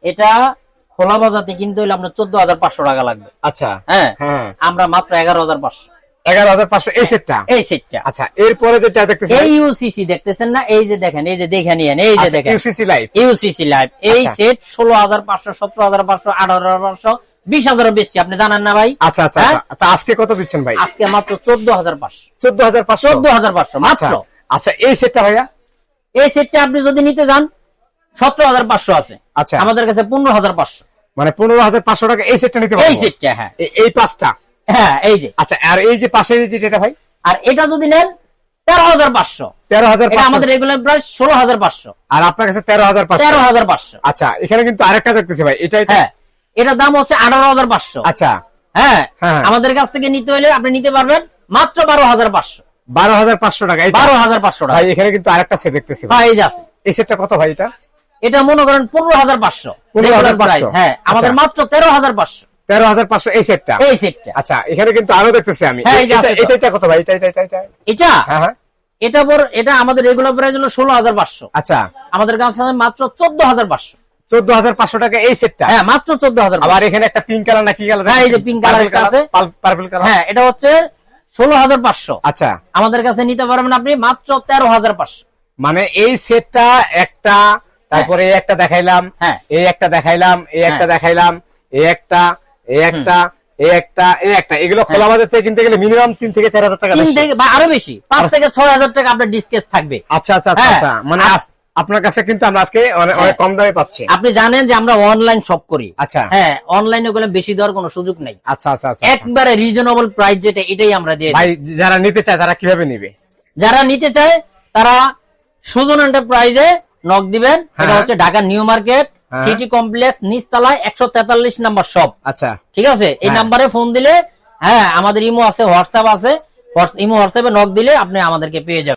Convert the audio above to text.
এটা খোলা বাজাতে কিনতে হলে আপনার 14,500 টাকা লাগবে। আচ্ছা হ্যাঁ হ্যাঁ, আমরা মাত্র 11,500। 11,500 এই সেটটা। এই সেটটা। আচ্ছা, এরপরে যেটা দেখতেছেন এই ইউসিসি দেখতেছেন না, এই যে দেখেন, এই যে দেখে নিয়েন, এই যে দেখেন ইউসিসি লাইভ। ইউসিসি লাইভ এই আচ্ছা। সেট 16,500, 17,500, 18,500, 20,000 বেচছি, আপনি জানেন না ভাই? আচ্ছা আচ্ছা হ্যাঁ? আচ্ছা। তা আজকে কত দিচ্ছেন ভাই? আজকে মাত্র 14,500। 14,500। 14,500 মাত্র। আচ্ছা, এই সেটটা ভাইয়া? এই সেটটা আপনি যদি নিতে যান 17,500 আছে। আচ্ছা, আমাদের কাছে 15,500। মানে 15,500 টাকা এই সেটটা নিতে এই পারবো? সেটটা, হ্যাঁ এই পাঁচটা? হ্যাঁ এই যে। আচ্ছা, আর এই যে পাশের এই যেটা ভাই? আর এটা যদি নেন 13,500। 13,500। এটা আমাদের রেগুলার প্রাইস 16,500। আর আপনার কাছে 13,500? 13,500। আচ্ছা, এখানে কিন্তু আরেকটা দেখতেছি ভাই, এটা হ্যাঁ, এটার দাম হচ্ছে 18,500। আচ্ছা হ্যাঁ, হ্যাঁ। আমাদের কাছ থেকে নিতে হলে আপনি নিতে পারবেন মাত্র 12,500। 12,500 টাকা। 12,500 টাকা। ভাই এখানে কিন্তু আরেকটা সেট দেখতেছি ভাই। হ্যাঁ এই যে আছে। এই সেটটা কত ভাই এটা? এটা মনে করেন 15,500। 15,500। হ্যাঁ, আমাদের আচ্ছা। মাত্র 13,500। 13,500 এই সেটটা? এই সেটটা। আচ্ছা, এখানে কিন্তু আরো দেখতেছি আমি। হ্যাঁ, এই যে আছে তো। এটা কত ভাই? এটা এটা হ্যাঁ হ্যাঁ। এটা আমাদের রেগুলার প্রাইস হলো 16,500। আচ্ছা, আমাদের কাছে মাত্র 14,500। 14,500 টাকা এই সেটটা? হ্যাঁ, মাত্র 14,500। আবার এখানে একটা পিঙ্ক কালার না কি কালার? হ্যাঁ, এই যে পিঙ্ক কালার আছে, পার্পল কালার। হ্যাঁ, এটা হচ্ছে 16,500। আচ্ছা, আমাদের কাছে নিতে পারবেন আপনি মাত্র 13,500। মানে এই সেটটা একটা, তারপরে এই একটা দেখাইলাম, হ্যাঁ। এই একটা দেখাইলাম, এই একটা দেখাইলাম, এই একটা, এই একটা, এই একটা, এই একটা, এগুলো খোলা বাজার থেকে কিনতে গেলে মিনিমাম 3 থেকে 4,000 টাকা। 3 থেকে বা আরো বেশি, 5 থেকে 6,000 টাকা আপনার ডিসকাউন্ট থাকবে। আচ্ছা আচ্ছা আচ্ছা হ্যাঁ। আচ্ছা, মানে আপনার কাছে কিন্তু আমরা আজকে অনেক কম দামে পাচ্ছি। আপনি জানেন যে আমরা অনলাইন শপ করি। আচ্ছা হ্যাঁ, অনলাইনে গেলে বেশি দেওয়ার কোনো সুযোগ নাই। আচ্ছা আচ্ছা আচ্ছা। একবারে রিজনেবল প্রাইস যেটা, এটাই আমরা দিয়ে দিই। ভাই যারা নিতে চায় তারা কিভাবে নিবে? যারা নিতে চায় তারা সুজন এন্টারপ্রাইজে নক দিবেন। হ্যাঁ। এটা হচ্ছে ঢাকা নিউ মার্কেট হ্যাঁ। সিটি কমপ্লেক্স নিচতলায় 143 নাম্বার শপ। আচ্ছা, ঠিক আছে, এই হ্যাঁ। নাম্বারে ফোন দিলে, হ্যাঁ আমাদের ইমো আছে, হোয়াটসঅ্যাপ আছে, ইমো হোয়াটসঅ্যাপে নক দিলে আপনি আমাদেরকে পেয়ে যাবেন।